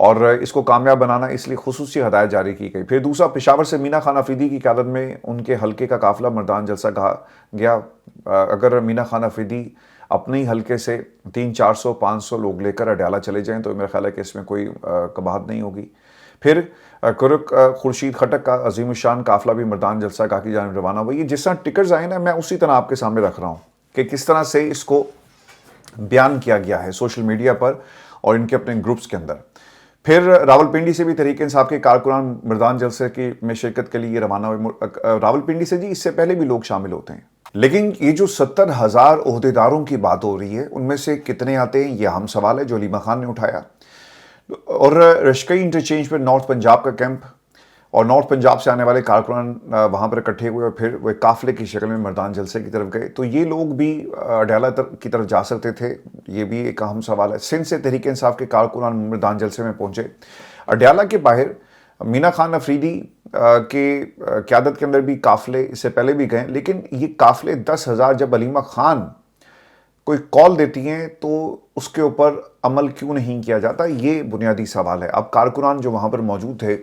اور اس کو کامیاب بنانا اس لیے خصوصی ہدایت جاری کی گئی۔ پھر دوسرا، پشاور سے مینا خان افریدی کی قیادت میں ان کے حلقے کا قافلہ مردان جلسہ کہا گیا۔ اگر مینا خان افریدی اپنے ہی حلقے سے 300، 400، 500 لوگ لے کر اڈیالہ چلے جائیں تو میرا خیال ہے کہ اس میں کوئی قباحت نہیں ہوگی۔ پھر کرک خورشید خٹک کا عظیم الشان قافلہ بھی مردان جلسہ گاہ کی جانب روانہ ہوا۔ یہ جس طرح ٹکرز آئے نا، میں اسی طرح آپ کے سامنے رکھ رہا ہوں کہ کس طرح سے اس کو بیان کیا گیا ہے سوشل میڈیا پر اور ان کے اپنے گروپس کے اندر۔ پھر راولپنڈی سے بھی تحریک انصاف کے کارکنان مردان جلسے کی میں شرکت کے لیے روانہ ہوئے۔ راولپنڈی سے جی اس سے پہلے بھی لوگ شامل ہوتے ہیں، لیکن یہ جو 70,000 عہدیداروں کی بات ہو رہی ہے ان میں سے کتنے آتے ہیں، یہ اہم سوال ہے جو علیمہ خان نے اٹھایا۔ اور رشکئی انٹرچینج پر نارتھ پنجاب کا کیمپ اور نارتھ پنجاب سے آنے والے کارکنان وہاں پر اکٹھے ہوئے اور پھر وہ قافلے کی شکل میں مردان جلسے کی طرف گئے، تو یہ لوگ بھی اڈیالہ کی طرف جا سکتے تھے، یہ بھی ایک اہم سوال ہے۔ سندھ سے تحریک انصاف کے کارکنان مردان جلسے میں پہنچے۔ اڈیالہ کے باہر مینا خان افریدی کے قیادت کے اندر بھی قافلے اس سے پہلے بھی گئے، لیکن یہ قافلے 10,000 جب علیمہ خان کوئی کال دیتی ہیں تو اس کے اوپر عمل کیوں نہیں کیا جاتا، یہ بنیادی سوال ہے۔ اب کارکنان جو وہاں پر موجود تھے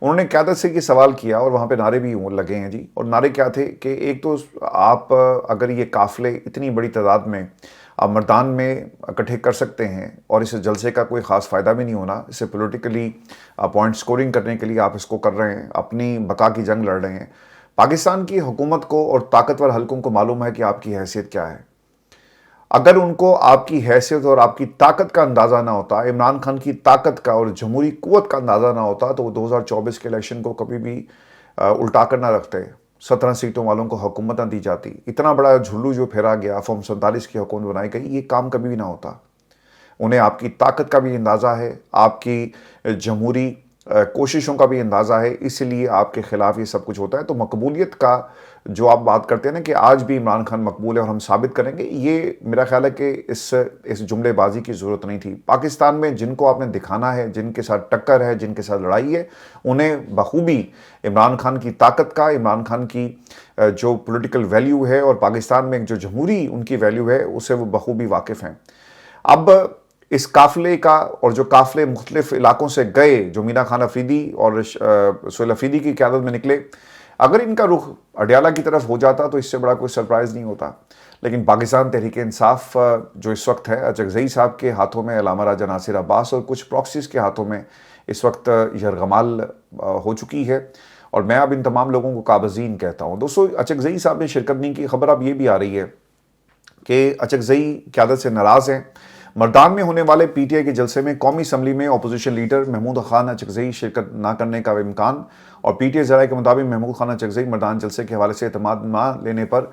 انہوں نے قیادت سے یہ سوال کیا اور وہاں پہ نعرے بھی لگے ہیں جی، اور نعرے کیا تھے کہ ایک تو آپ اگر یہ قافلے اتنی بڑی تعداد میں آپ مردان میں اکٹھے کر سکتے ہیں اور اس جلسے کا کوئی خاص فائدہ بھی نہیں ہونا، اسے پولیٹیکلی پوائنٹ سکورنگ کرنے کے لیے آپ اس کو کر رہے ہیں، اپنی بقا کی جنگ لڑ رہے ہیں۔ پاکستان کی حکومت کو اور طاقتور حلقوں کو معلوم ہے کہ آپ کی حیثیت کیا ہے۔ اگر ان کو آپ کی حیثیت اور آپ کی طاقت کا اندازہ نہ ہوتا، عمران خان کی طاقت کا اور جمہوری قوت کا اندازہ نہ ہوتا، تو وہ 2024 کے الیکشن کو کبھی بھی الٹا کر نہ رکھتے، 17 سیٹوں والوں کو حکومت نہ دی جاتی، اتنا بڑا جھلو جو پھیرا گیا، فارم 47 کی حکومت بنائی گئی، یہ کام کبھی بھی نہ ہوتا۔ انہیں آپ کی طاقت کا بھی اندازہ ہے، آپ کی جمہوری کوششوں کا بھی اندازہ ہے، اس لیے آپ کے خلاف یہ سب کچھ ہوتا ہے۔ تو مقبولیت کا جو آپ بات کرتے ہیں نا کہ آج بھی عمران خان مقبول ہے اور ہم ثابت کریں گے، یہ میرا خیال ہے کہ اس جملے بازی کی ضرورت نہیں تھی۔ پاکستان میں جن کو آپ نے دکھانا ہے، جن کے ساتھ ٹکر ہے، جن کے ساتھ لڑائی ہے، انہیں بخوبی عمران خان کی طاقت کا، عمران خان کی جو پولیٹیکل ویلیو ہے اور پاکستان میں جو جمہوری ان کی ویلیو ہے اسے وہ بخوبی واقف ہیں۔ اب اس قافلے کا اور جو قافلے مختلف علاقوں سے گئے، جو مینا خان افریدی اور سہیل افریدی کی قیادت میں نکلے، اگر ان کا رخ اڈیالہ کی طرف ہو جاتا تو اس سے بڑا کوئی سرپرائز نہیں ہوتا۔ لیکن پاکستان تحریک انصاف جو اس وقت ہے اچکزئی صاحب کے ہاتھوں میں، علامہ راجہ ناصر عباس اور کچھ پراکسیز کے ہاتھوں میں اس وقت یرغمال ہو چکی ہے، اور میں اب ان تمام لوگوں کو قابضین کہتا ہوں۔ دوستو، اچکزئی صاحب نے شرکت نہیں کی، خبر اب یہ بھی آ رہی ہے کہ اچکزئی قیادت سے ناراض ہیں۔ مردان میں ہونے والے پی ٹی آئی کے جلسے میں قومی اسمبلی میں اپوزیشن لیڈر محمود خان اچکزئی شرکت نہ کرنے کا امکان، اور پی ٹی آئی ذرائع کے مطابق محمود خان اچکزئی مردان جلسے کے حوالے سے اعتماد نہ لینے پر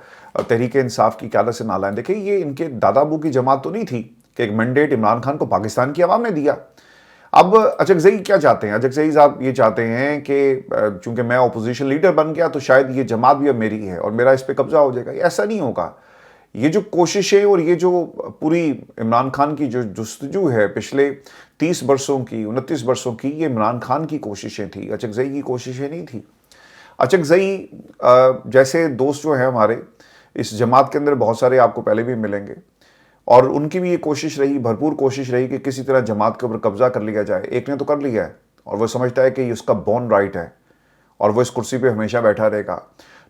تحریک انصاف کی قیادت سے نالائن۔ دیکھیں، یہ ان کے دادا ابو کی جماعت تو نہیں تھی کہ ایک مینڈیٹ عمران خان کو پاکستان کی عوام نے دیا۔ اب اچکزئی کیا چاہتے ہیں؟ اچکزئی صاحب یہ چاہتے ہیں کہ چونکہ میں اپوزیشن لیڈر بن گیا تو شاید یہ جماعت بھی اب میری ہے اور میرا اس پہ قبضہ ہو جائے گا۔ ایسا نہیں ہوگا۔ یہ جو کوششیں اور یہ جو پوری عمران خان کی جو جستجو ہے پچھلے 30 برسوں کی، 29 برسوں کی، یہ عمران خان کی کوششیں تھیں، اچکزئی کی کوششیں نہیں تھیں۔ اچکزئی جیسے دوست جو ہیں ہمارے اس جماعت کے اندر بہت سارے آپ کو پہلے بھی ملیں گے، اور ان کی بھی یہ کوشش رہی، بھرپور کوشش رہی کہ کسی طرح جماعت کے اوپر قبضہ کر لیا جائے۔ ایک نے تو کر لیا ہے اور وہ سمجھتا ہے کہ یہ اس کا بون رائٹ ہے اور وہ اس کرسی پہ ہمیشہ بیٹھا رہے گا۔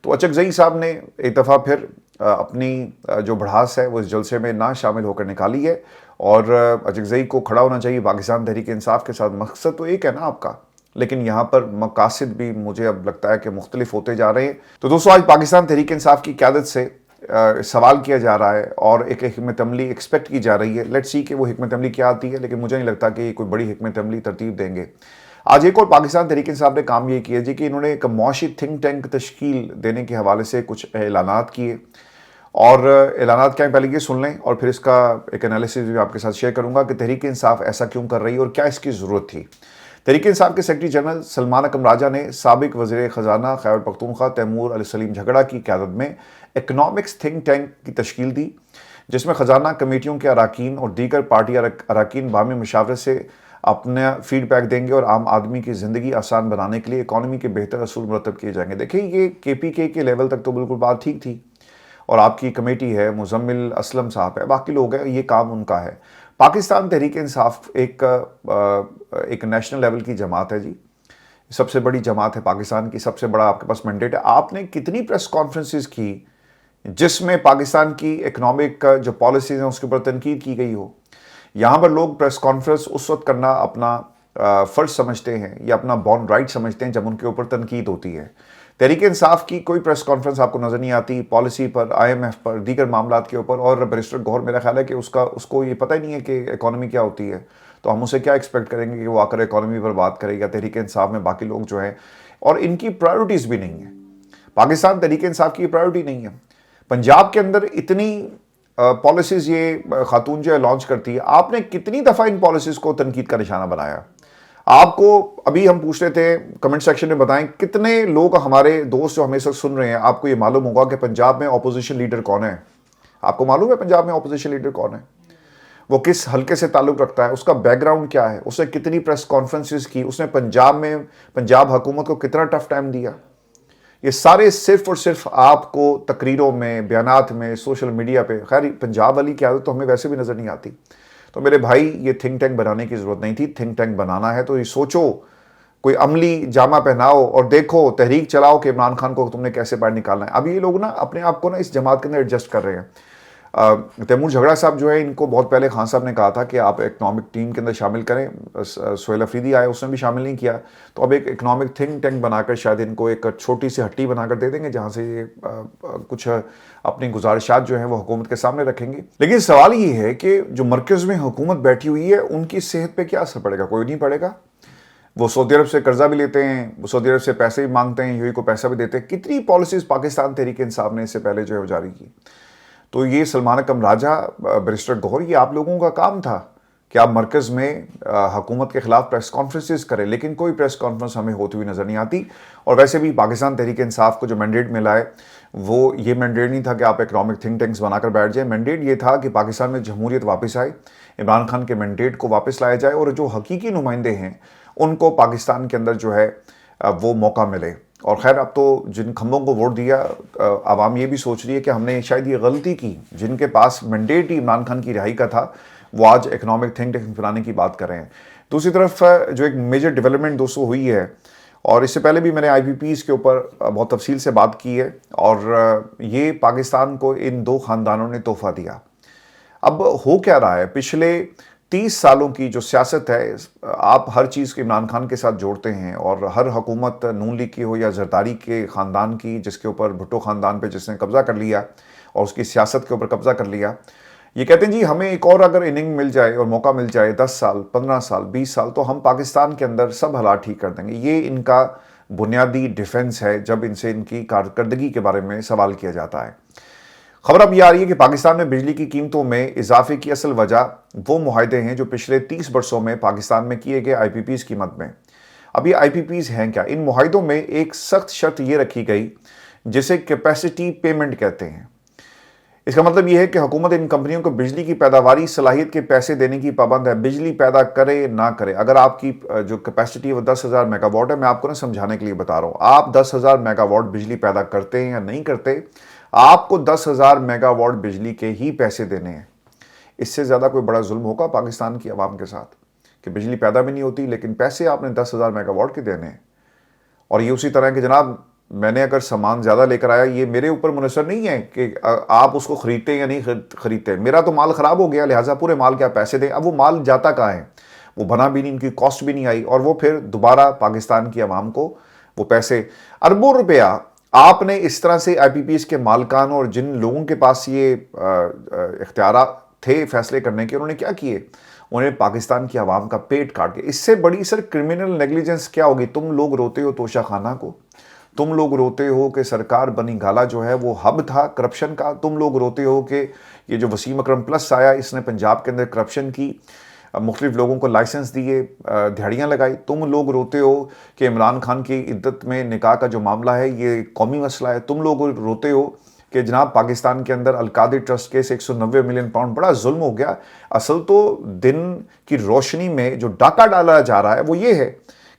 تو اچکزئی صاحب نے ایک دفعہ پھر اپنی جو بڑھاس ہے وہ اس جلسے میں نہ شامل ہو کر نکالی ہے، اور اچکزئی کو کھڑا ہونا چاہیے پاکستان تحریک انصاف کے ساتھ۔ مقصد تو ایک ہے نا آپ کا، لیکن یہاں پر مقاصد بھی مجھے اب لگتا ہے کہ مختلف ہوتے جا رہے ہیں۔ تو دوستو، آج پاکستان تحریک انصاف کی قیادت سے سوال کیا جا رہا ہے اور ایک حکمت عملی ایکسپیکٹ کی جا رہی ہے۔ لیٹس سی کہ وہ حکمت عملی کیا آتی ہے، لیکن مجھے نہیں لگتا کہ یہ کوئی بڑی حکمت عملی ترتیب دیں گے۔ آج ایک اور پاکستان تحریک انصاف نے کام یہ کیا جی کہ انہوں نے ایک معاشی تھنک ٹینک تشکیل دینے کے حوالے سے کچھ اعلانات کیے، اور اعلانات کیا ہیں پہلے یہ سن لیں اور پھر اس کا ایک انالیسس بھی آپ کے ساتھ شیئر کروں گا کہ تحریک انصاف ایسا کیوں کر رہی ہے اور کیا اس کی ضرورت تھی۔ تحریک انصاف کے سیکرٹری جنرل سلمان اکرم راجہ نے سابق وزیر خزانہ خیبر پختونخوا تیمور علی سلیم جھگڑا کی قیادت میں اکنامکس تھنک ٹینک کی تشکیل دی، جس میں خزانہ کمیٹیوں کے اراکین اور دیگر پارٹی اراکین باہمی مشاورت سے اپنا فیڈ بیک دیں گے اور عام آدمی کی زندگی آسان بنانے کے لیے اکانومی کے بہتر اصول مرتب کیے جائیں گے۔ دیکھیں، یہ کے پی کے لیول تک تو بالکل بات ٹھیک تھی، اور آپ کی کمیٹی ہے، مزمل اسلم صاحب ہے، باقی لوگ ہیں، یہ کام ان کا ہے۔ پاکستان تحریک انصاف ایک نیشنل لیول کی جماعت ہے جی، سب سے بڑی جماعت ہے پاکستان کی، سب سے بڑا آپ کے پاس مینڈیٹ ہے. آپ نے کتنی پریس کانفرنسز کی جس میں پاکستان کی اکنامک جو پالیسیز ہیں اس کے اوپر تنقید کی گئی ہو؟ یہاں پر لوگ پریس کانفرنس اس وقت کرنا اپنا فرض سمجھتے ہیں یا اپنا بورن رائٹ سمجھتے ہیں جب ان کے اوپر تنقید ہوتی ہے. تحریک انصاف کی کوئی پریس کانفرنس آپ کو نظر نہیں آتی پالیسی پر، IMF پر، دیگر معاملات کے اوپر. اور بیرسٹر گوہر میرا خیال ہے کہ اس کو یہ پتہ ہی نہیں ہے کہ اکانومی کیا ہوتی ہے، تو ہم اسے کیا ایکسپیکٹ کریں گے کہ وہ آ کر اکانومی پر بات کرے گا. تحریک انصاف میں باقی لوگ جو ہیں اور ان کی پرائیورٹیز بھی نہیں ہیں. پاکستان تحریک انصاف کی پرائیورٹی نہیں ہے. پنجاب کے اندر اتنی پالیسیز یہ خاتون جو ہے لانچ کرتی ہے، آپ نے کتنی دفعہ ان پالیسیز کو تنقید کا نشانہ بنایا؟ آپ کو ابھی ہم پوچھ رہے تھے کمنٹ سیکشن میں بتائیں کتنے لوگ ہمارے دوست جو ہمیں سب سن رہے ہیں آپ کو یہ معلوم ہوگا کہ پنجاب میں اپوزیشن لیڈر کون ہے؟ آپ کو معلوم ہے پنجاب میں اپوزیشن لیڈر کون ہے؟ وہ کس حلقے سے تعلق رکھتا ہے؟ اس کا بیک گراؤنڈ کیا ہے؟ اس نے کتنی پریس کانفرنسز کی؟ اس نے پنجاب حکومت کو کتنا ٹف ٹائم دیا؟ یہ سارے صرف اور صرف آپ کو تقریروں میں، بیانات میں، سوشل میڈیا پہ. خیر پنجاب والی کی عادت تو ہمیں ویسے بھی نظر نہیں آتی. تو میرے بھائی یہ تھنک ٹینک بنانے کی ضرورت نہیں تھی. تھنک ٹینک بنانا ہے تو یہ سوچو، کوئی عملی جامہ پہناؤ اور دیکھو، تحریک چلاؤ کہ عمران خان کو تم نے کیسے باہر نکالنا ہے. اب یہ لوگ نا اپنے آپ کو نا اس جماعت کے اندر ایڈجسٹ کر رہے ہیں. تیمور جھگڑا صاحب جو ہے ان کو بہت پہلے خان صاحب نے کہا تھا کہ آپ اکنامک ٹیم کے اندر شامل کریں. سہیل افریدی آئے، اس نے بھی شامل نہیں کیا. تو اب ایک اکنامک تھنک ٹینک بنا کر شاید ان کو ایک چھوٹی سی ہٹی بنا کر دے دیں گے جہاں سے یہ کچھ اپنی گزارشات جو ہیں وہ حکومت کے سامنے رکھیں گے. لیکن سوال یہ ہے کہ جو مرکز میں حکومت بیٹھی ہوئی ہے ان کی صحت پہ کیا اثر پڑے گا؟ کوئی نہیں پڑے گا. وہ سعودی عرب سے قرضہ بھی لیتے ہیں، وہ سعودی عرب سے پیسے بھی مانگتے ہیں، UAE کو پیسہ بھی دیتے ہیں. کتنی پالیسیز پاکستان تحریک انصاف نے اس سے پہلے جو ہے وہ جاری کی. تو یہ سلمان اکرم راجہ، بیرسٹر گوہر، یہ آپ لوگوں کا کام تھا کہ آپ مرکز میں حکومت کے خلاف پریس کانفرنسز کریں، لیکن کوئی پریس کانفرنس ہمیں ہوتی ہوئی نظر نہیں آتی. اور ویسے بھی پاکستان تحریک انصاف کو جو مینڈیٹ ملا ہے وہ یہ مینڈیٹ نہیں تھا کہ آپ اکنامک تھنک ٹینکس بنا کر بیٹھ جائیں. مینڈیٹ یہ تھا کہ پاکستان میں جمہوریت واپس آئے، عمران خان کے مینڈیٹ کو واپس لایا جائے اور جو حقیقی نمائندے ہیں ان کو پاکستان کے اندر جو ہے وہ موقع ملے. اور خیر اب تو جن کھمبوں کو ووٹ دیا عوام یہ بھی سوچ رہی ہے کہ ہم نے شاید یہ غلطی کی. جن کے پاس مینڈیٹ ہی عمران خان کی رہائی کا تھا وہ آج اکنامک تھنک ٹینک بنانے کی بات کر رہے ہیں. دوسری طرف جو ایک میجر ڈیولپمنٹ دوستوں ہوئی ہے، اور اس سے پہلے بھی میں نے IPPs کے اوپر بہت تفصیل سے بات کی ہے، اور یہ پاکستان کو ان دو خاندانوں نے تحفہ دیا. اب ہو کیا رہا ہے؟ پچھلے 30 سالوں کی جو سیاست ہے، آپ ہر چیز کو عمران خان کے ساتھ جوڑتے ہیں، اور ہر حکومت نون لیگ کی ہو یا زرداری کے خاندان کی، جس کے اوپر بھٹو خاندان پہ جس نے قبضہ کر لیا اور اس کی سیاست کے اوپر قبضہ کر لیا، یہ کہتے ہیں جی ہمیں ایک اور اگر اننگ مل جائے اور موقع مل جائے 10 سال 15 سال 20 سال تو ہم پاکستان کے اندر سب حالات ٹھیک کر دیں گے. یہ ان کا بنیادی ڈیفنس ہے جب ان سے ان کی کارکردگی کے بارے میں سوال کیا جاتا ہے. خبر اب یہ آ رہی ہے کہ پاکستان میں بجلی کی قیمتوں میں اضافے کی اصل وجہ وہ معاہدے ہیں جو پچھلے 30 برسوں میں پاکستان میں کیے گئے IPPs کی مد میں. اب یہ IPPs ہیں کیا؟ ان معاہدوں میں ایک سخت شرط یہ رکھی گئی جسے کیپیسٹی پیمنٹ کہتے ہیں. اس کا مطلب یہ ہے کہ حکومت ان کمپنیوں کو بجلی کی پیداواری صلاحیت کے پیسے دینے کی پابند ہے، بجلی پیدا کرے نہ کرے. اگر آپ کی جو کیپیسٹی ہے وہ 10,000 میگا واٹ ہے، میں آپ کو نہ سمجھانے کے لیے بتا رہا ہوں، آپ 10,000 میگا واٹ بجلی پیدا کرتے ہیں یا نہیں کرتے، آپ کو 10,000 میگا واٹ بجلی کے ہی پیسے دینے ہیں. اس سے زیادہ کوئی بڑا ظلم ہوگا پاکستان کی عوام کے ساتھ کہ بجلی پیدا بھی نہیں ہوتی لیکن پیسے آپ نے 10,000 میگا واٹ کے دینے ہیں. اور یہ اسی طرح کہ جناب میں نے اگر سامان زیادہ لے کر آیا، یہ میرے اوپر منحصر نہیں ہے کہ آپ اس کو خریدتے یا نہیں خریدتے. میرا تو مال خراب ہو گیا لہٰذا پورے مال کے آپ پیسے دیں. اب وہ مال جاتا کہاں ہے؟ وہ بنا بھی نہیں، ان کی کاسٹ بھی نہیں آئی، اور وہ پھر دوبارہ پاکستان کی عوام کو وہ پیسے اربوں روپیہ آپ نے اس طرح سے IPPs کے مالکان اور جن لوگوں کے پاس یہ اختیارات تھے فیصلے کرنے کے، انہوں نے کیا کیے؟ انہیں پاکستان کی عوام کا پیٹ کاٹ کے. اس سے بڑی سر کرمنل نیگلیجنس کیا ہوگی؟ تم لوگ روتے ہو توشہ خانہ کو، تم لوگ روتے ہو کہ سرکار بنی گالا جو ہے وہ ہب تھا کرپشن کا، تم لوگ روتے ہو کہ یہ جو وسیم اکرم پلس آیا اس نے پنجاب کے اندر کرپشن کی، مختلف لوگوں کو لائسنس دیے، دھاڑیاں لگائی. تم لوگ روتے ہو کہ عمران خان کی عدت میں نکاح کا جو معاملہ ہے یہ قومی مسئلہ ہے. تم لوگ روتے ہو کہ جناب پاکستان کے اندر Al-Qadri trust case 190 million pound بڑا ظلم ہو گیا. اصل تو دن کی روشنی میں جو ڈاکہ ڈالا جا رہا ہے وہ یہ ہے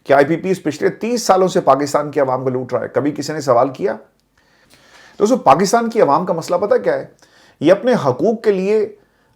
کہ IPPs پچھلے 30 سالوں سے پاکستان کی عوام کو لوٹ رہا ہے. کبھی کسی نے سوال کیا؟ دوستو پاکستان کی عوام کا مسئلہ پتہ کیا ہے؟ یہ اپنے حقوق کے لیے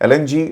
LNG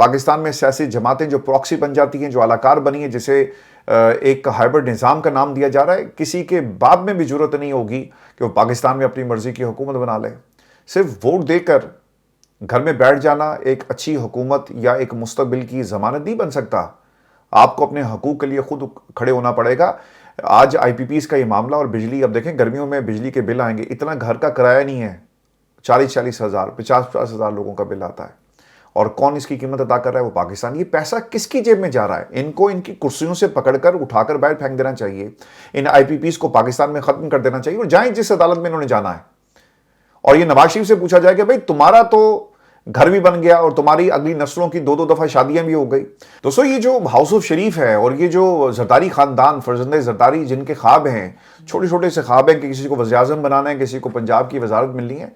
پاکستان میں سیاسی جماعتیں جو پراکسی بن جاتی ہیں، جو اعلی بنی ہیں، جسے ایک ہائبرڈ نظام کا نام دیا جا رہا ہے، کسی کے باپ میں بھی ضرورت نہیں ہوگی کہ وہ پاکستان میں اپنی مرضی کی حکومت بنا لے. صرف ووٹ دے کر گھر میں بیٹھ جانا ایک اچھی حکومت یا ایک مستقبل کی ضمانت نہیں بن سکتا. آپ کو اپنے حقوق کے لیے خود کھڑے ہونا پڑے گا. آج آئی پی پیز کا یہ معاملہ اور بجلی، اب دیکھیں گرمیوں میں بجلی کے بل آئیں گے، اتنا گھر کا کرایہ نہیں ہے. 40 ہزار 50 ہزار لوگوں کا بل آتا ہے، اور کون اس کی قیمت ادا کر رہا ہے؟ وہ پاکستان. یہ پیسہ کس کی جیب میں جا رہا ہے؟ ان کو ان کی کرسیوں سے پکڑ کر اٹھا کر باہر پھینک دینا چاہیے. ان آئی پی پیز کو پاکستان میں ختم کر دینا چاہیے، اور جائیں جس عدالت میں انہوں نے جانا ہے. اور یہ نواز شریف سے پوچھا جائے کہ بھئی تمہارا تو گھر بھی بن گیا اور تمہاری اگلی نسلوں کی 2 دفعہ شادیاں بھی ہو گئی. دوستو، یہ جو ہاؤس آف شریف ہے اور یہ جو زرداری خاندان، فرزند زرداری، جن کے خواب ہیں، چھوٹے چھوٹے سے خواب ہیں کہ کسی کو وزیر اعظم بنانا ہے، کسی کو پنجاب کی وزارت ملنی ہے،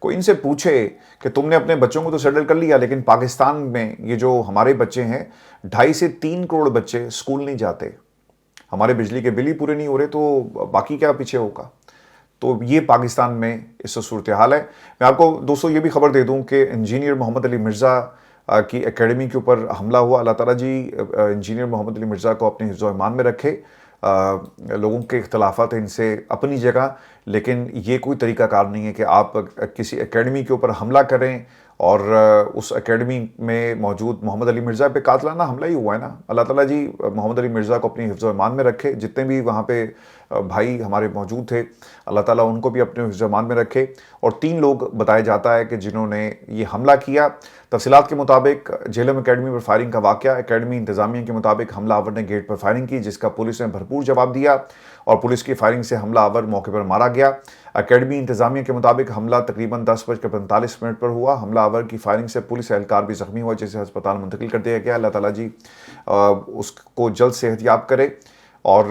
کوئی ان سے پوچھے کہ تم نے اپنے بچوں کو تو سیٹل کر لیا، لیکن پاکستان میں یہ جو ہمارے بچے ہیں، 2.5 سے 3 کروڑ بچے اسکول نہیں جاتے، ہمارے بجلی کے بل ہی پورے نہیں ہو رہے، تو باقی کیا پیچھے ہوگا؟ تو یہ پاکستان میں اس صورتحال ہے. میں آپ کو دوستو یہ بھی خبر دے دوں کہ انجینئر محمد علی مرزا کی اکیڈمی کے اوپر حملہ ہوا. اللہ تعالیٰ جی انجینئر محمد علی مرزا کو اپنے حفظ و ایمان میں رکھے. لوگوں کے اختلافات ہیں ان سے اپنی جگہ، لیکن یہ کوئی طریقہ کار نہیں ہے کہ آپ کسی اکیڈمی کے اوپر حملہ کریں اور اس اکیڈمی میں موجود محمد علی مرزا پہ قاتلانہ حملہ ہی ہوا ہے نا. اللہ تعالیٰ جی محمد علی مرزا کو اپنی حفظ و ایمان میں رکھے. جتنے بھی وہاں پہ بھائی ہمارے موجود تھے، اللہ تعالیٰ ان کو بھی اپنے حفظ و ایمان میں رکھے. اور 3 لوگ بتایا جاتا ہے کہ جنہوں نے یہ حملہ کیا. تفصیلات کے مطابق جیلم اکیڈمی پر فائرنگ کا واقعہ، اکیڈمی انتظامیہ کے مطابق حملہ آور نے گیٹ پر فائرنگ کی، جس کا پولیس نے بھرپور جواب دیا اور پولیس کی فائرنگ سے حملہ آور موقع پر مارا گیا. اکیڈمی انتظامیہ کے مطابق حملہ تقریباً 10:45 پر ہوا. حملہ آور کی فائرنگ سے پولیس اہلکار بھی زخمی ہوا، جسے ہسپتال منتقل کر دیا گیا. اللہ تعالیٰ جی اس کو جلد صحت یاب کرے. اور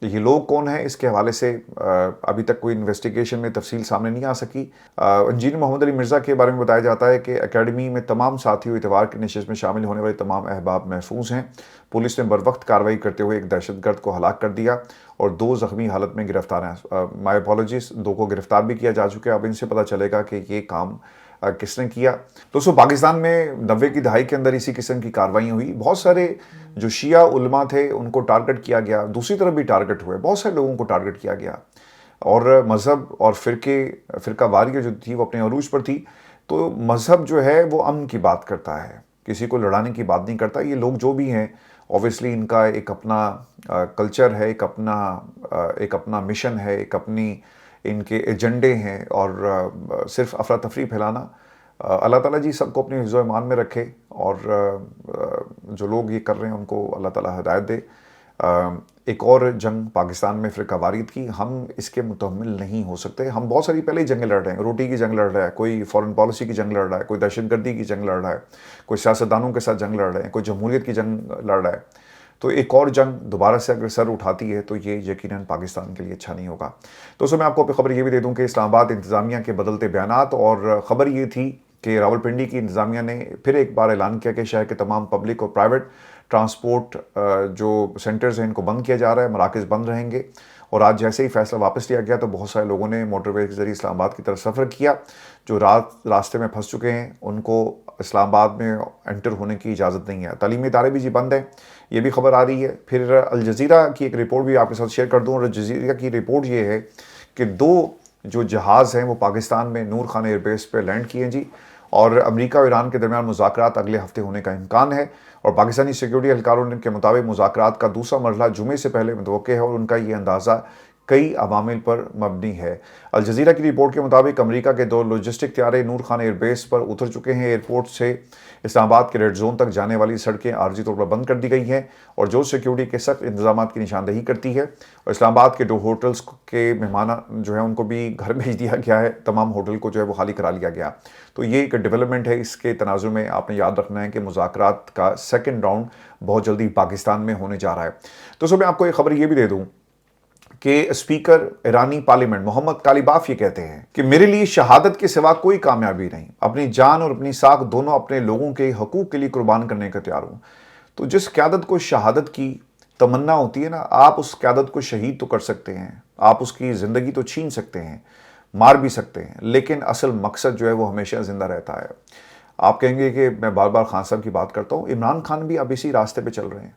یہ لوگ کون ہیں، اس کے حوالے سے ابھی تک کوئی انویسٹیگیشن میں تفصیل سامنے نہیں آ سکی. انجینئر محمد علی مرزا کے بارے میں بتایا جاتا ہے کہ اکیڈمی میں تمام ساتھیوں اتوار کی نشست میں شامل ہونے والے تمام احباب محفوظ ہیں. پولیس نے بروقت کارروائی کرتے ہوئے ایک دہشت گرد کو ہلاک کر دیا اور 2 زخمی حالت میں گرفتار ہیں. مائی اپالوجیز، 2 کو گرفتار بھی کیا جا چکا ہے. اب ان سے پتہ چلے گا کہ یہ کام کس نے کیا. دوستو، پاکستان میں 90 کی دہائی کے اندر اسی قسم کی کارروائیاں ہوئی. بہت سارے جو شیعہ علماء تھے ان کو ٹارگٹ کیا گیا، دوسری طرف بھی ٹارگٹ ہوئے، بہت سارے لوگوں کو ٹارگٹ کیا گیا. اور مذہب اور فرقہ واریت جو تھی وہ اپنے عروج پر تھی. تو مذہب جو ہے وہ امن کی بات کرتا ہے، کسی کو لڑانے کی بات نہیں کرتا. یہ لوگ جو بھی ہیں اوبویسلی ان کا ایک اپنا کلچر ہے، ایک اپنا مشن ہے، ایک اپنی ان کے ایجنڈے ہیں، اور صرف افراتفری پھیلانا. اللہ تعالیٰ جی سب کو اپنے حفظ و ایمان میں رکھے، اور جو لوگ یہ کر رہے ہیں ان کو اللہ تعالیٰ ہدایت دے. ایک اور جنگ پاکستان میں فرقہ واریت کی، ہم اس کے متحمل نہیں ہو سکتے. ہم بہت ساری پہلے ہی جنگیں لڑ رہے ہیں. روٹی کی جنگ لڑ رہا ہے، کوئی فورن پالیسی کی جنگ لڑ رہا ہے، کوئی دہشت گردی کی جنگ لڑ رہا ہے، کوئی سیاستدانوں کے ساتھ جنگ لڑ رہے ہیں، کوئی جمہوریت کی جنگ لڑ رہا ہے. تو ایک اور جنگ دوبارہ سے اگر سر اٹھاتی ہے تو یہ یقیناً پاکستان کے لیے اچھا نہیں ہوگا. دوستوں، میں آپ کو خبر یہ بھی دے دوں کہ اسلام آباد انتظامیہ کے بدلتے بیانات، اور خبر یہ تھی کہ راولپنڈی کی انتظامیہ نے پھر ایک بار اعلان کیا کہ شہر کے تمام پبلک اور پرائیویٹ ٹرانسپورٹ جو سینٹرز ہیں ان کو بند کیا جا رہا ہے، مراکز بند رہیں گے. اور آج جیسے ہی فیصلہ واپس لیا گیا تو بہت سارے لوگوں نے موٹر وے کے ذریعے اسلام آباد کی طرف سفر کیا. جو راستے میں پھنس چکے ہیں ان کو اسلام آباد میں انٹر ہونے کی اجازت نہیں ہے. تعلیمی ادارے بھی بند ہیں، یہ بھی خبر آ رہی ہے. پھر الجزیرہ کی ایک رپورٹ بھی آپ کے ساتھ شیئر کر دوں. اور الجزیرہ کی رپورٹ یہ ہے کہ 2 جو جہاز ہیں وہ پاکستان میں نور خان ایئر بیس پہ لینڈ کیے جی، اور امریکہ اور ایران کے درمیان مذاکرات اگلے ہفتے ہونے کا امکان ہے. اور پاکستانی سیکیورٹی اہلکاروں کے مطابق مذاکرات کا دوسرا مرحلہ جمعے سے پہلے متوقع ہے، اور ان کا یہ اندازہ کئی عوامل پر مبنی ہے. الجزیرہ کی رپورٹ کے مطابق امریکہ کے 2 لاجسٹک طیارے نور خان ایئر بیس پر اتر چکے ہیں. ایئرپورٹ سے اسلام آباد کے ریڈ زون تک جانے والی سڑکیں عارضی طور پر بند کر دی گئی ہیں، اور جو سیکیورٹی کے سخت انتظامات کی نشاندہی کرتی ہے. اور اسلام آباد کے 2 ہوٹلز کے مہمان جو ہیں ان کو بھی گھر بھیج دیا گیا ہے، تمام ہوٹل کو جو ہے وہ خالی کرا لیا گیا. تو یہ ایک ڈیولپمنٹ ہے. اس کے تناظر میں آپ نے یاد رکھنا ہے کہ مذاکرات کا سیکنڈ راؤنڈ بہت جلدی پاکستان میں ہونے جا رہا ہے. تو میں آپ کو ایک خبر یہ بھی دے دوں کہ اسپیکر ایرانی پارلیمنٹ محمد کالیباف یہ کہتے ہیں کہ میرے لیے شہادت کے سوا کوئی کامیابی نہیں، اپنی جان اور اپنی ساکھ دونوں اپنے لوگوں کے حقوق کے لیے قربان کرنے کا تیار ہوں. تو جس قیادت کو شہادت کی تمنا ہوتی ہے نا، آپ اس قیادت کو شہید تو کر سکتے ہیں، آپ اس کی زندگی تو چھین سکتے ہیں، مار بھی سکتے ہیں، لیکن اصل مقصد جو ہے وہ ہمیشہ زندہ رہتا ہے. آپ کہیں گے کہ میں بار بار خان صاحب کی بات کرتا ہوں، عمران خان بھی اب اسی راستے پہ چل رہے ہیں۔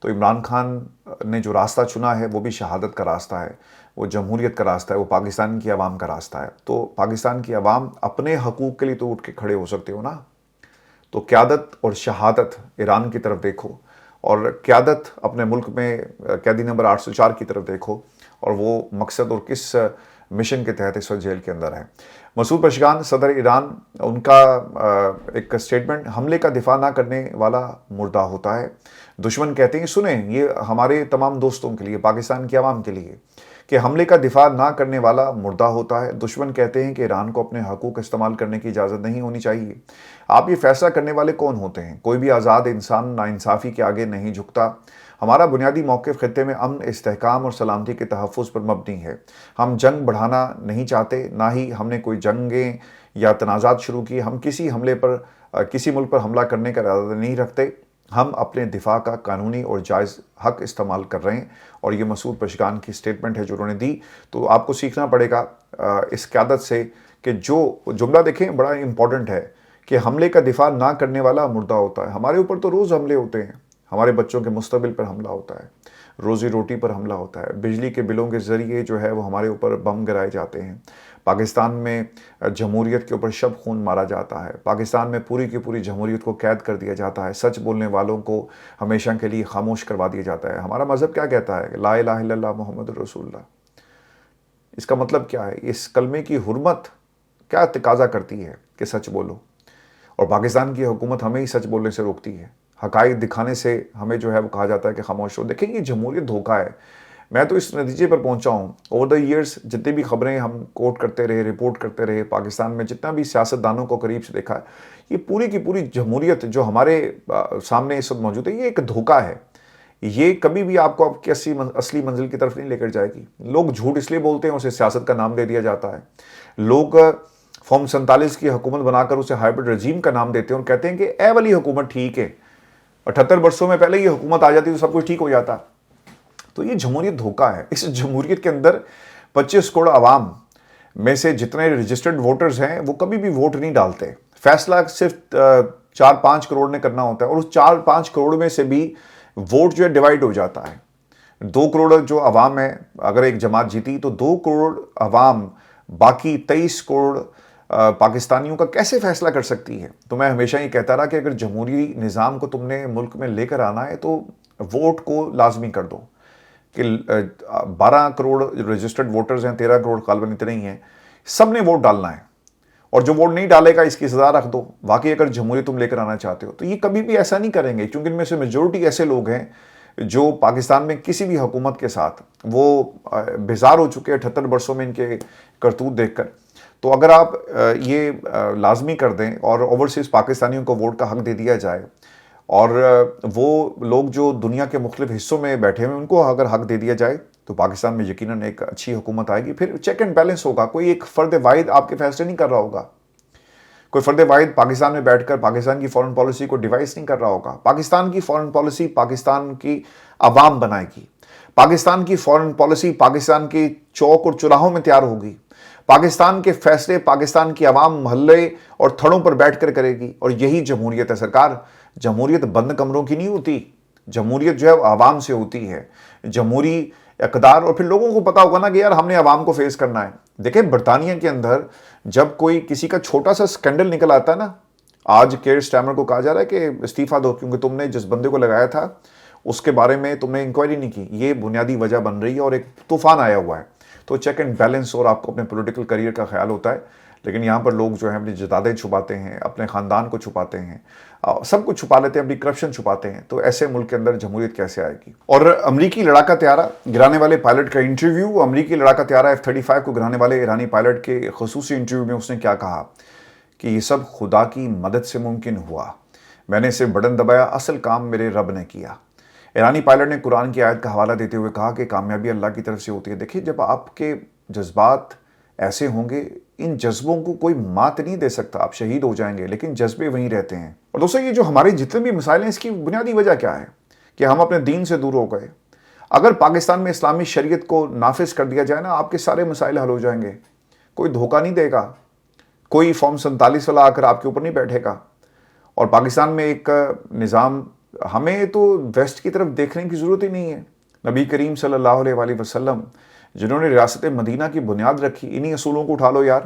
تو عمران خان نے جو راستہ چنا ہے وہ بھی شہادت کا راستہ ہے، وہ جمہوریت کا راستہ ہے، وہ پاکستان کی عوام کا راستہ ہے۔ تو پاکستان کی عوام اپنے حقوق کے لیے تو اٹھ کے کھڑے ہو سکتے ہو نا، تو قیادت اور شہادت ایران کی طرف دیکھو، اور قیادت اپنے ملک میں قیدی نمبر 804 کی طرف دیکھو، اور وہ مقصد اور کس مشن کے تحت اس وقت جیل کے اندر ہے۔ مسعود پشگان صدر ایران، ان کا ایک سٹیٹمنٹ، حملے کا دفاع نہ کرنے والا مردہ ہوتا ہے۔ دشمن کہتے ہیں، سنیں یہ ہمارے تمام دوستوں کے لیے، پاکستان کی عوام کے لیے، کہ حملے کا دفاع نہ کرنے والا مردہ ہوتا ہے۔ دشمن کہتے ہیں کہ ایران کو اپنے حقوق استعمال کرنے کی اجازت نہیں ہونی چاہیے۔ آپ یہ فیصلہ کرنے والے کون ہوتے ہیں؟ کوئی بھی آزاد انسان ناانصافی کے آگے نہیں جھکتا۔ ہمارا بنیادی موقف خطے میں امن، استحکام اور سلامتی کے تحفظ پر مبنی ہے۔ ہم جنگ بڑھانا نہیں چاہتے، نہ ہی ہم نے کوئی جنگیں یا تنازعات شروع کی۔ ہم کسی ملک پر حملہ کرنے کا ارادہ نہیں رکھتے۔ ہم اپنے دفاع کا قانونی اور جائز حق استعمال کر رہے ہیں۔ اور یہ مسعود پشگان کی سٹیٹمنٹ ہے جو انہوں نے دی۔ تو آپ کو سیکھنا پڑے گا اس قیادت سے کہ جو جملہ دیکھیں بڑا امپورٹنٹ ہے کہ حملے کا دفاع نہ کرنے والا مردہ ہوتا ہے۔ ہمارے اوپر تو روز حملے ہوتے ہیں، ہمارے بچوں کے مستقبل پر حملہ ہوتا ہے، روزی روٹی پر حملہ ہوتا ہے، بجلی کے بلوں کے ذریعے جو ہے وہ ہمارے اوپر بم گرائے جاتے ہیں۔ پاکستان میں جمہوریت کے اوپر شب خون مارا جاتا ہے۔ پاکستان میں پوری کی پوری جمہوریت کو قید کر دیا جاتا ہے۔ سچ بولنے والوں کو ہمیشہ کے لیے خاموش کروا دیا جاتا ہے۔ ہمارا مذہب کیا کہتا ہے؟ لا الہ الا اللہ محمد رسول اللہ۔ اس کا مطلب کیا ہے؟ اس کلمے کی حرمت کیا تقاضا کرتی ہے کہ سچ بولو، اور پاکستان کی حکومت ہمیں ہی سچ بولنے سے روکتی ہے۔ حقائق دکھانے سے ہمیں جو ہے وہ کہا جاتا ہے کہ خاموش ہو۔ دیکھیں یہ جمہوریت دھوکہ ہے۔ میں تو اس نتیجے پر پہنچا ہوں، اوور دا ایئرز جتنی بھی خبریں ہم کوٹ کرتے رہے، رپورٹ کرتے رہے، پاکستان میں جتنا بھی سیاستدانوں کو قریب سے دیکھا ہے، یہ پوری کی پوری جمہوریت جو ہمارے سامنے اس وقت موجود ہے، یہ ایک دھوکہ ہے۔ یہ کبھی بھی آپ کو آپ کی اصلی منزل کی طرف نہیں لے کر جائے گی۔ لوگ جھوٹ اس لیے بولتے ہیں، اسے سیاست کا نام دے دیا جاتا ہے۔ لوگ فارم 47 کی حکومت بنا کر اسے ہائبرڈ رجیم کا نام دیتے ہیں اور کہتے ہیں کہ اے والی حکومت ٹھیک ہے، 78 برسوں میں پہلے یہ حکومت آ جاتی تو سب کچھ ٹھیک ہو جاتا۔ تو یہ جمہوریت دھوکہ ہے۔ اس جمہوریت کے اندر 25 کروڑ عوام میں سے جتنے رجسٹرڈ ووٹرز ہیں وہ کبھی بھی ووٹ نہیں ڈالتے۔ فیصلہ صرف 4-5 کروڑ نے کرنا ہوتا ہے، اور اس 4-5 کروڑ میں سے بھی ووٹ جو ہے ڈیوائیڈ ہو جاتا ہے۔ 2 کروڑ جو عوام ہے، اگر ایک جماعت جیتی تو 2 کروڑ عوام باقی 23 کروڑ پاکستانیوں کا کیسے فیصلہ کر سکتی ہے؟ تو میں ہمیشہ یہ کہتا رہا کہ اگر جمہوری نظام کو تم نے ملک میں لے کر آنا ہے تو ووٹ کو لازمی کر دو کہ 12 کروڑ رجسٹرڈ ووٹرز ہیں، 13 کروڑ غالباً اتنے ہی ہیں، سب نے ووٹ ڈالنا ہے، اور جو ووٹ نہیں ڈالے گا اس کی سزا رکھ دو۔ واقعی اگر جمہوریت تم لے کر آنا چاہتے ہو تو یہ کبھی بھی ایسا نہیں کریں گے، کیونکہ ان میں سے میجورٹی ایسے لوگ ہیں جو پاکستان میں کسی بھی حکومت کے ساتھ وہ بیزار ہو چکے 78 برسوں میں ان کے کرتوت دیکھ کر۔ تو اگر آپ یہ لازمی کر دیں اور اوورسیز پاکستانیوں کو ووٹ کا حق دے دیا جائے، اور وہ لوگ جو دنیا کے مختلف حصوں میں بیٹھے ہوئے ان کو اگر حق دے دیا جائے، تو پاکستان میں یقیناً ایک اچھی حکومت آئے گی۔ پھر چیک اینڈ بیلنس ہوگا، کوئی ایک فرد واحد آپ کے فیصلے نہیں کر رہا ہوگا، کوئی فرد واحد پاکستان میں بیٹھ کر پاکستان کی فورن پالیسی کو ڈیوائس نہیں کر رہا ہوگا۔ پاکستان کی فورن پالیسی پاکستان کی عوام بنائے گی۔ پاکستان کی فورن پالیسی پاکستان کے چوک اور چوراہوں میں تیار ہوگی۔ پاکستان کے فیصلے پاکستان کی عوام محلے اور تھڑوں پر بیٹھ کر کرے گی، اور یہی جمہوریت ہے سرکار۔ جمہوریت بند کمروں کی نہیں ہوتی، جمہوریت جو ہے وہ عوام سے ہوتی ہے۔ جمہوری اقدار، اور پھر لوگوں کو پتا ہوگا نا کہ یار ہم نے عوام کو فیس کرنا ہے۔ دیکھیں برطانیہ کے اندر جب کوئی کسی کا چھوٹا سا سکینڈل نکل آتا ہے نا، آج کیئر سٹارمر کو کہا جا رہا ہے کہ استعفیٰ دو کیونکہ تم نے جس بندے کو لگایا تھا اس کے بارے میں تم نے انکوائری نہیں کی۔ یہ بنیادی وجہ بن رہی ہے، اور ایک طوفان آیا ہوا ہے۔ تو چیک اینڈ بیلنس، اور آپ کو اپنے پولیٹیکل کریئر کا خیال ہوتا ہے، لیکن یہاں پر لوگ جو ہیں اپنی جدادیں چھپاتے ہیں، اپنے خاندان کو چھپاتے ہیں، سب کچھ چھپا لیتے ہیں، اپنی کرپشن چھپاتے ہیں۔ تو ایسے ملک کے اندر جمہوریت کیسے آئے گی؟ اور امریکی لڑاکا طیارہ گرانے والے پائلٹ کا انٹرویو، امریکی لڑاکا طیارہ F-35 کو گرانے والے ایرانی پائلٹ کے خصوصی انٹرویو میں اس نے کیا کہا کہ یہ سب خدا کی مدد سے ممکن ہوا، میں نے صرف بٹن دبایا، اصل کام میرے رب نے کیا۔ ایرانی پائلٹ نے قرآن کی آیت کا حوالہ دیتے ہوئے کہا کہ کامیابی اللہ کی طرف سے ہوتی ہے۔ دیکھیں جب آپ کے جذبات ایسے ہوں گے، ان جذبوں کو کوئی مات نہیں دے سکتا، آپ شہید ہو جائیں گے، لیکن جذبے وہیں رہتے ہیں۔ اور دوستو یہ جو ہمارے جتنے بھی مسائل ہیں، اس کی بنیادی وجہ کیا ہے کہ ہم اپنے دین سے دور ہو گئے۔ اگر پاکستان میں اسلامی شریعت کو نافذ کر دیا جائے نا، آپ کے سارے مسائل حل ہو جائیں گے۔ کوئی دھوکہ نہیں دے گا، کوئی فارم 47 والا آ کر آپ کے اوپر نہیں بیٹھے گا. اور پاکستان میں ایک نظام, ہمیں تو ویسٹ کی طرف دیکھنے کی ضرورت ہی نہیں ہے. نبی کریم صلی اللہ علیہ وآلہ وسلم جنہوں نے ریاست مدینہ کی بنیاد رکھی, انہی اصولوں کو اٹھا لو یار.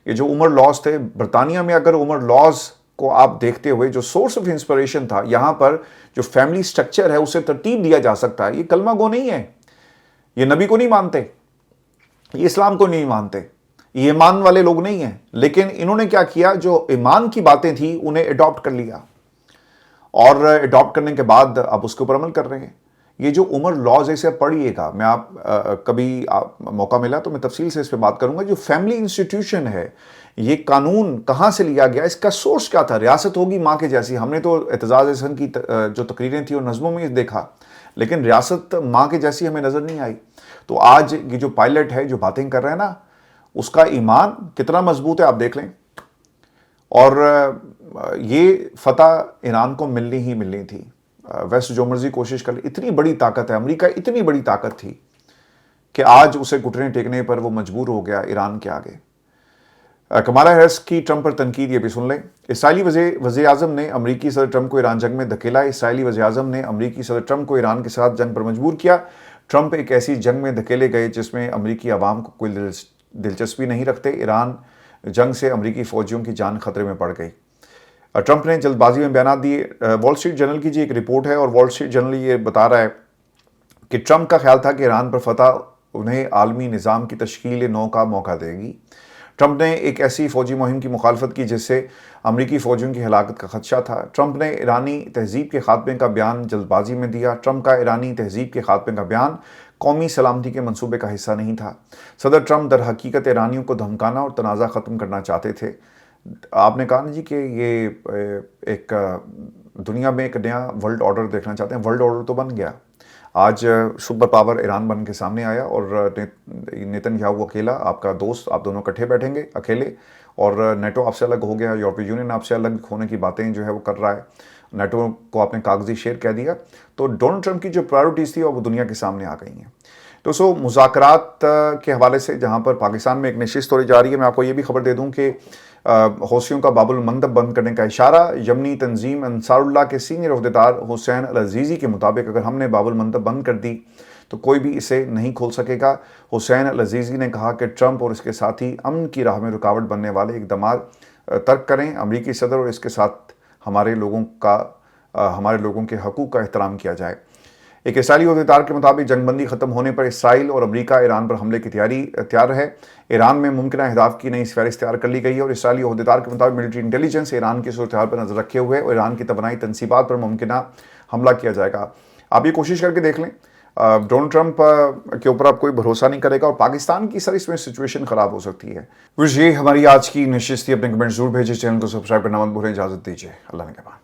یہ جو عمر لاز تھے برطانیہ میں, اگر عمر لاز کو آپ دیکھتے ہوئے جو سورس آف انسپریشن تھا, یہاں پر جو فیملی سٹرکچر ہے اسے ترتیب دیا جا سکتا ہے. یہ کلمہ گو نہیں ہے, یہ نبی کو نہیں مانتے, یہ اسلام کو نہیں مانتے, یہ ایمان والے لوگ نہیں ہیں. لیکن انہوں نے کیا کیا, جو ایمان کی باتیں تھیں انہیں اڈاپٹ کر لیا, اور اڈاپٹ کرنے کے بعد اب اس کے اوپر عمل کر رہے ہیں. یہ جو عمر لاز ہے اسے پڑھیے گا, میں آپ کبھی موقع ملا تو میں تفصیل سے اس پہ بات کروں گا. جو فیملی انسٹیٹیوشن ہے, یہ قانون کہاں سے لیا گیا, اس کا سورس کیا تھا. ریاست ہوگی ماں کے جیسی, ہم نے تو اعتزاز احسن کی جو تقریریں تھیں اور نظموں میں دیکھا, لیکن ریاست ماں کے جیسی ہمیں نظر نہیں آئی. تو آج یہ جو پائلٹ ہے جو باتیں کر رہے ہیں نا, اس کا ایمان کتنا مضبوط ہے آپ دیکھ لیں. اور یہ فتح ایران کو ملنی ہی ملنی تھی. ویسٹ جو مرضی کوشش کر لے, اتنی بڑی طاقت ہے امریکہ, اتنی بڑی طاقت تھی کہ آج اسے گھٹنے ٹیکنے پر وہ مجبور ہو گیا ایران کے آگے. کمالا ہیرس کی ٹرمپ پر تنقید, یہ بھی سن لیں. اسرائیلی وزیر اعظم نے امریکی صدر ٹرمپ کو ایران جنگ میں دھکیلا. اسرائیلی وزیر اعظم نے امریکی صدر ٹرمپ کو ایران کے ساتھ جنگ پر مجبور کیا. ٹرمپ ایک ایسی جنگ میں دھکیلے گئے جس میں امریکی عوام کو کوئی دلچسپی نہیں رکھتے. ایران جنگ سے امریکی فوجیوں کی جان خطرے میں پڑ گئی. ٹرمپ نے جلد بازی میں بیانات دیے. وال اسٹریٹ جرنل کی ایک رپورٹ ہے, اور وال اسٹریٹ جرنل یہ بتا رہا ہے کہ ٹرمپ کا خیال تھا کہ ایران پر فتح انہیں عالمی نظام کی تشکیل نو کا موقع دے گی. ٹرمپ نے ایک ایسی فوجی مہم کی مخالفت کی جس سے امریکی فوجیوں کی ہلاکت کا خدشہ تھا. ٹرمپ نے ایرانی تہذیب کے خاتمے کا بیان جلد بازی میں دیا. ٹرمپ کا ایرانی تہذیب کے خاتمے کا بیان قومی سلامتی کے منصوبے کا حصہ نہیں تھا. صدر ٹرمپ در حقیقت ایرانیوں کو دھمکانا اور تنازع ختم کرنا چاہتے تھے. آپ نے کہا نا جی کہ یہ ایک دنیا میں ایک نیا ورلڈ آرڈر دیکھنا چاہتے ہیں. ورلڈ آرڈر تو بن گیا. آج سپر پاور ایران بن کے سامنے آیا, اور نیتن یاہو اکیلا آپ کا دوست, آپ دونوں کٹھے بیٹھیں گے اکیلے, اور نیٹو آپ سے الگ ہو گیا, یورپی یونین آپ سے الگ ہونے کی باتیں جو ہے وہ کر رہا ہے. نیٹو کو آپ نے کاغذی شیر کہہ دیا. تو ڈونلڈ ٹرمپ کی جو پرائرٹیز تھی وہ دنیا کے سامنے آ گئی ہیں. تو مذاکرات کے حوالے سے جہاں پر پاکستان میں ایک نشست ہو جا رہی ہے, میں آپ کو یہ بھی خبر دے دوں کہ حوثیوں کا باب المندب بند کرنے کا اشارہ. یمنی تنظیم انصار اللہ کے سینئر عہدیدار حسین العزیزی کے مطابق اگر ہم نے باب المندب بند کر دی تو کوئی بھی اسے نہیں کھول سکے گا. حسین العزیزی نے کہا کہ ٹرمپ اور اس کے ساتھی امن کی راہ میں رکاوٹ بننے والے اقدامات ترک کریں. امریکی صدر اور اس کے ساتھ ہمارے لوگوں کے حقوق کا احترام کیا جائے. ایک اسرائیلی عہدیدار کے مطابق جنگ بندی ختم ہونے پر اسرائیل اور امریکہ ایران پر حملے کی تیار ہے. ایران میں ممکنہ اہداف کی نئی فہرست تیار کر لی گئی ہے, اور اسرائیلی عہدیدار کے مطابق ملٹری انٹیلیجنس ایران کی صورتحال پر نظر رکھے ہوئے اور ایران کی توانائی تنصیبات پر ممکنہ حملہ کیا جائے گا. آپ یہ کوشش کر کے دیکھ لیں. ڈونلڈ ٹرمپ کے اوپر آپ کوئی بھروسہ نہیں کرے گا, اور پاکستان کی سر اس میں سچویشن خراب ہو سکتی ہے. یہ ہماری آج کی نشست تھی. اپنے کمنٹ ضرور بھیجیں, چینل کو سبسکرائب کرنا مت بھولیں. اجازت دیجیے, اللہ نگہبان.